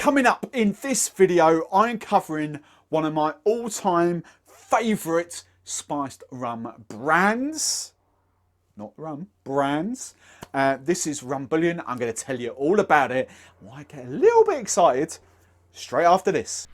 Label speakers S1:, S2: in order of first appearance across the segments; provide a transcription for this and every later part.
S1: Coming up in this video, I'm covering one of my all-time favourite spiced rum brands. Not rum, brands. This is Rumbullion. I'm going to tell you all about it. Why I get a little bit excited straight after this.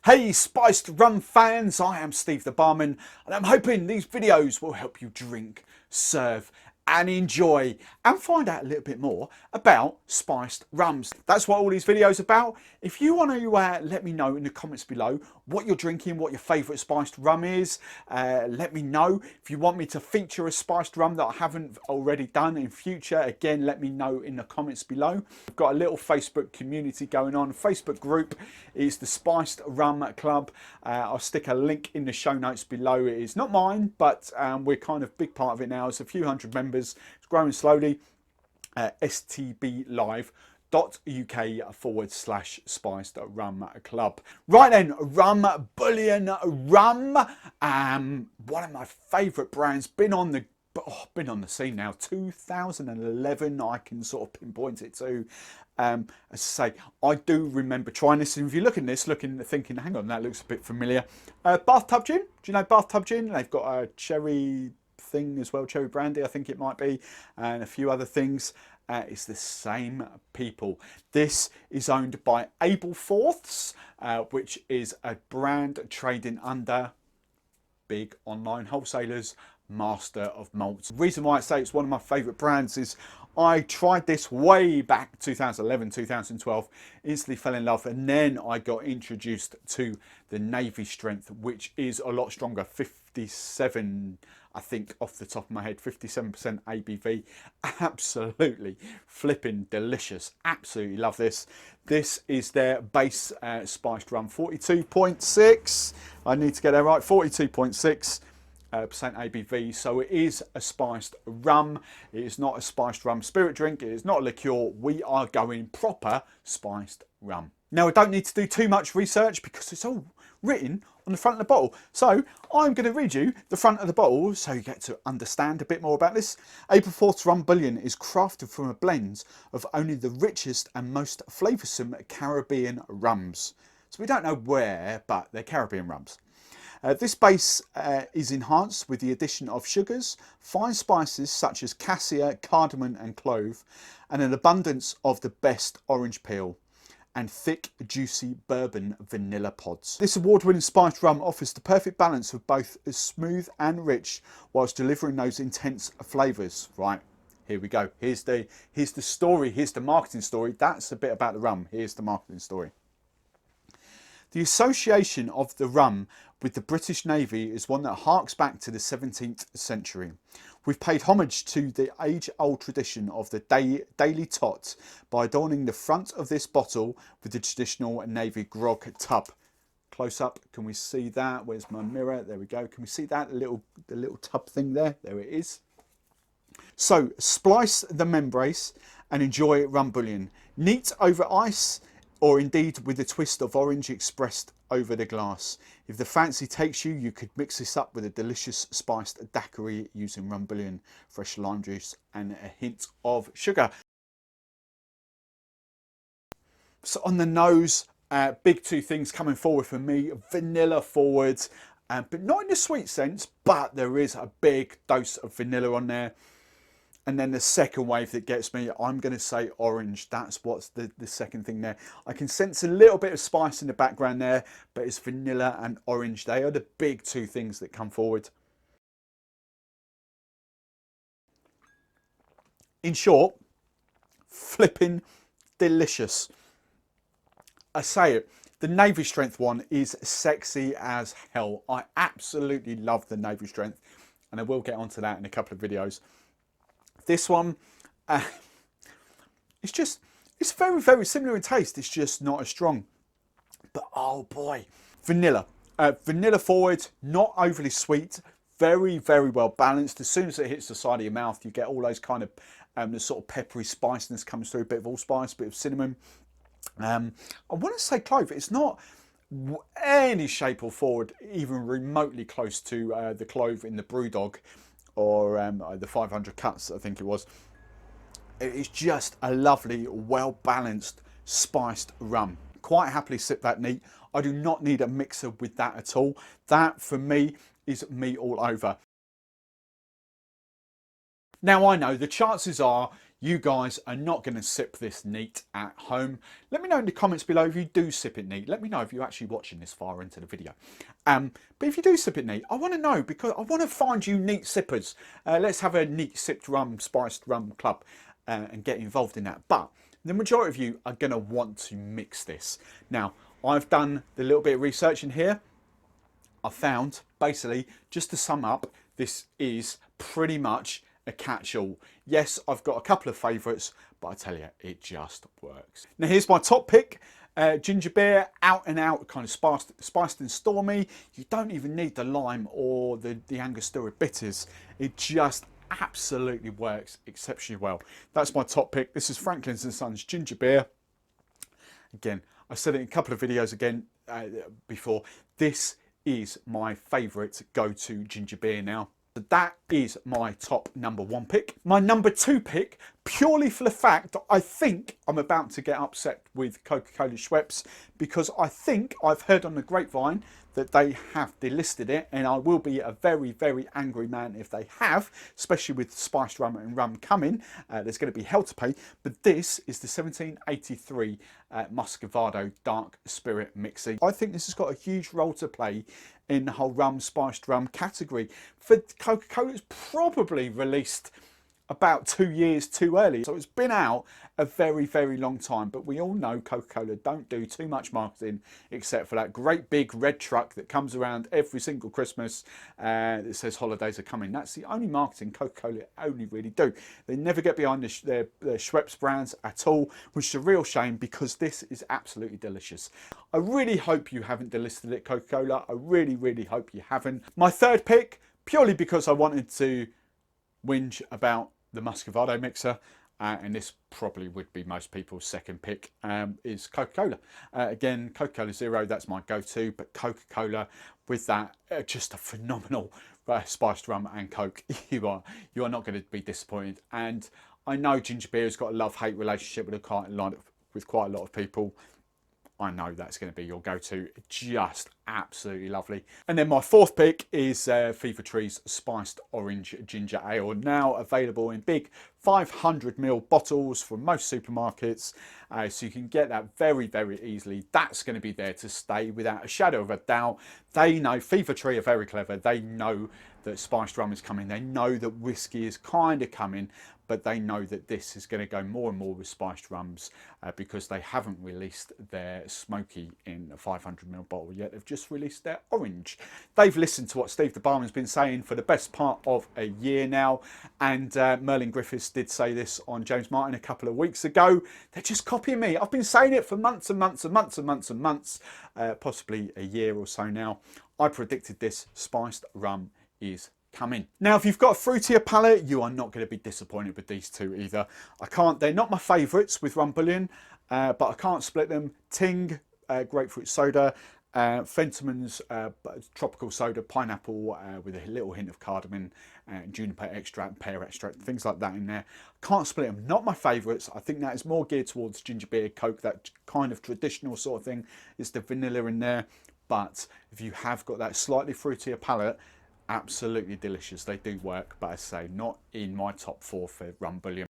S1: Hey Spiced Rum fans, I am Steve the Barman and I'm hoping these videos will help you drink, serve and enjoy and find out a little bit more about spiced rums. That's what all these videos are about. If you want to let me know in the comments below what you're drinking, what your favourite spiced rum is, let me know. If you want me to feature a spiced rum that I haven't already done in future, again let me know in the comments below. I've got a little Facebook community going on, Facebook group is the Spiced Rum Club. I'll stick a link in the show notes below. It is not mine, but we're kind of big part of it now. It's a few hundred members. It's growing slowly. stblive.uk/spiced rum club. Right then, Rumbullion rum. One of my favourite brands. Been on the scene now. 2011. I can sort of pinpoint it to. As I say, I do remember trying this. And if you look at this, thinking, hang on, that looks a bit familiar. Bathtub gin. Do you know bathtub gin? They've got a cherry thing as well, cherry brandy I think it might be, and a few other things. It's the same people. This is owned by Ableforths, which is a brand trading under big online wholesalers, Master of Malt. The reason why I say it's one of my favourite brands is I tried this way back 2011, 2012, instantly fell in love, and then I got introduced to the Navy strength, which is a lot stronger, 57, I think off the top of my head, 57% ABV. Absolutely flipping delicious. Absolutely love this. This is their base spiced rum, 42.6. I need to get that right, 42.6. Percent ABV, so it is a spiced rum. It is not a spiced rum spirit drink. It is not a liqueur. We are going proper spiced rum. Now I don't need to do too much research because it's all written on the front of the bottle. So I'm going to read you the front of the bottle so you get to understand a bit more about this. Ableforths Rumbullion is crafted from a blend of only the richest and most flavoursome Caribbean rums. So we don't know where, but they're Caribbean rums. This base is enhanced with the addition of sugars, fine spices such as cassia, cardamom and clove, and an abundance of the best orange peel and thick, juicy bourbon vanilla pods. This award-winning spiced rum offers the perfect balance of both smooth and rich whilst delivering those intense flavours. Right, here we go. Here's the story, here's the marketing story. That's a bit about the rum. Here's the marketing story. The association of the rum with the British Navy is one that harks back to the 17th century. We've paid homage to the age-old tradition of the daily tot by adorning the front of this bottle with the traditional Navy grog tub. Close up, can we see that? Where's my mirror? There we go. Can we see that? The little tub thing there? There it is. So, splice the membrace and enjoy Rumbullion. Neat over ice, or indeed with a twist of orange expressed over the glass. If the fancy takes you, you could mix this up with a delicious spiced daiquiri using Rumbullion, fresh lime juice and a hint of sugar. So on the nose, big two things coming forward for me, vanilla forward, but not in the sweet sense, but there is a big dose of vanilla on there. And then the second wave that gets me, I'm going to say orange. That's what's the second thing there. I can sense a little bit of spice in the background there, but it's vanilla and orange. They are the big two things that come forward. In short, flipping delicious. I say it, the Navy Strength one is sexy as hell. I absolutely love the Navy Strength, and I will get onto that in a couple of videos. This one, it's very, very similar in taste. It's just not as strong. But oh boy, vanilla. Vanilla forward, not overly sweet. Very, very well balanced. As soon as it hits the side of your mouth, you get all those kind of, the sort of peppery spiciness comes through. A bit of allspice, a bit of cinnamon. I want to say clove. It's not any shape or form even remotely close to the clove in the Brewdog or the 500 cuts, I think it was. It is just a lovely, well-balanced spiced rum. Quite happily sip that neat. I do not need a mixer with that at all. That, for me, is me all over. Now, I know the chances are you guys are not going to sip this neat at home. Let me know in the comments below if you do sip it neat. Let me know if you're actually watching this far into the video. But if you do sip it neat, I want to know, because I want to find you neat sippers. Let's have a neat sipped rum, spiced rum club and get involved in that. But the majority of you are going to want to mix this. Now, I've done the little bit of research in here. I found, basically, just to sum up, this is pretty much a catch-all. Yes, I've got a couple of favourites, but I tell you, it just works. Now here's my top pick. Ginger beer, out and out, kind of spiced and stormy. You don't even need the lime or the Angostura bitters. It just absolutely works exceptionally well. That's my top pick. This is Franklin's & Sons ginger beer. Again, I said it in a couple of videos again before. This is my favourite go-to ginger beer now. That is my top #1 pick. My #2 pick, purely for the fact that I think I'm about to get upset with Coca-Cola Schweppes, because I think I've heard on the grapevine that they have delisted it, and I will be a very, very angry man if they have, especially with spiced rum and rum coming. There's going to be hell to pay. But this is the 1783 Muscovado Dark Spirit Mixer. I think this has got a huge role to play in the whole rum, spiced rum category. For Coca-Cola, it's probably released about 2 years too early. So it's been out a very, very long time. But we all know Coca-Cola don't do too much marketing except for that great big red truck that comes around every single Christmas that says holidays are coming. That's the only marketing Coca-Cola only really do. They never get behind their Schweppes brands at all, which is a real shame, because this is absolutely delicious. I really hope you haven't delisted it, Coca-Cola. I really, really hope you haven't. My third pick, purely because I wanted to whinge about the Muscovado mixer, and this probably would be most people's second pick, is Coca-Cola. Again, Coca-Cola Zero, that's my go-to, but Coca-Cola with that, just a phenomenal spiced rum and Coke. You are not going to be disappointed. And I know ginger beer has got a love-hate relationship with quite a lot of people. I know that's going to be your go-to. Just absolutely lovely. And then my fourth pick is Fever Tree's Spiced Orange Ginger Ale, now available in big 500ml bottles from most supermarkets. So you can get that very, very easily. That's going to be there to stay without a shadow of a doubt. They know, Fever Tree are very clever. They know that spiced rum is coming. They know that whiskey is kind of coming, but they know that this is going to go more and more with spiced rums because they haven't released their smoky in a 500ml bottle yet. They've just released their orange. They've listened to what Steve the Barman's been saying for the best part of a year now, and Merlin Griffiths did say this on James Martin a couple of weeks ago. They're just copying me. I've been saying it for months and months and months and months and months, possibly a year or so now. I predicted this. Spiced rum is coming. Now, if you've got a fruitier palate, you are not going to be disappointed with these two either. They're not my favourites with Rumbullion, but I can't split them. Ting, grapefruit soda, Fentiman's tropical soda, pineapple with a little hint of cardamom, juniper extract, pear extract, things like that in there. Can't split them. Not my favourites. I think that is more geared towards ginger beer, Coke, that kind of traditional sort of thing. It's the vanilla in there. But if you have got that slightly fruitier palate, absolutely delicious. They do work, but as I say, not in my top 4 for Rumbullion.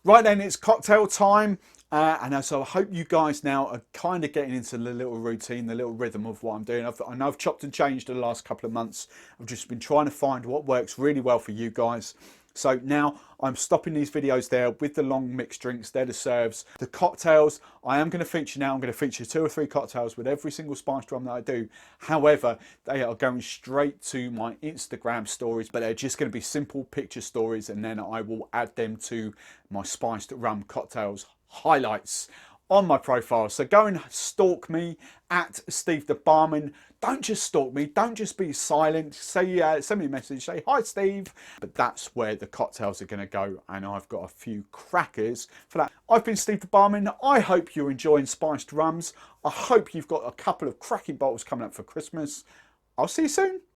S1: Right then, it's cocktail time, and so I hope you guys now are kind of getting into the little routine, the little rhythm of what I'm doing. I know I've chopped and changed in the last couple of months. I've just been trying to find what works really well for you guys. So now I'm stopping these videos there with the long mixed drinks. They're the serves. The cocktails, I am going to feature now. I'm going to feature 2 or 3 cocktails with every single spiced rum that I do. However, they are going straight to my Instagram stories, but they're just going to be simple picture stories, and then I will add them to my spiced rum cocktails highlights on my profile. So go and stalk me at Steve the Barman. Don't just stalk me. Don't just be silent. Say, send me a message. Say, hi, Steve. But that's where the cocktails are going to go. And I've got a few crackers for that. I've been Steve the Barman. I hope you're enjoying spiced rums. I hope you've got a couple of cracking bottles coming up for Christmas. I'll see you soon.